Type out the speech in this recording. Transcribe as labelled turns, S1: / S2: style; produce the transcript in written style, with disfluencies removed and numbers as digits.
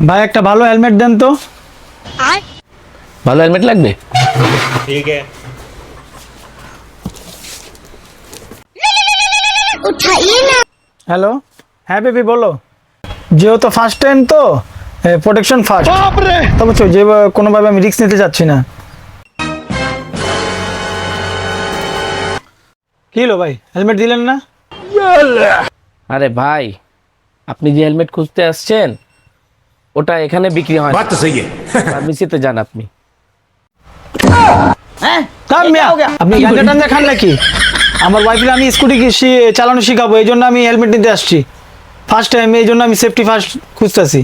S1: ভাই একটা ভালো হেলমেট দেন তো।
S2: ভালো হেলমেট লাগবে?
S3: ठीक है।
S1: হ্যালো, হ্যাঁ বেবি বলো। যেহেতু ফার্স্ট টাইম তো প্রোটেকশন ফার্স্ট, তবে যে কোনোভাবে আমি রিস্ক নিতে চাচ্ছি না। কি হলো ভাই, হেলমেট দিলেন না?
S2: আরে ভাই, আপনি যে হেলমেট খুঁজতে আসছেন ওটা এখানে বিক্রি হয় না।
S4: बात तो सही है।
S2: ফার্মেসিতে যান আপনি।
S1: থাম মিয়া, আপনি গাঁজা টাঞ্জা খান নাকি? আমার ওয়াইফের আমি স্কুটি চালানো শিখাবো, এই জন্য আমি হেলমেট নিতে আসছি ফার্স্ট টাইম, এই জন্য আমি সেফটি ফার্স্ট খুঁজতেছি।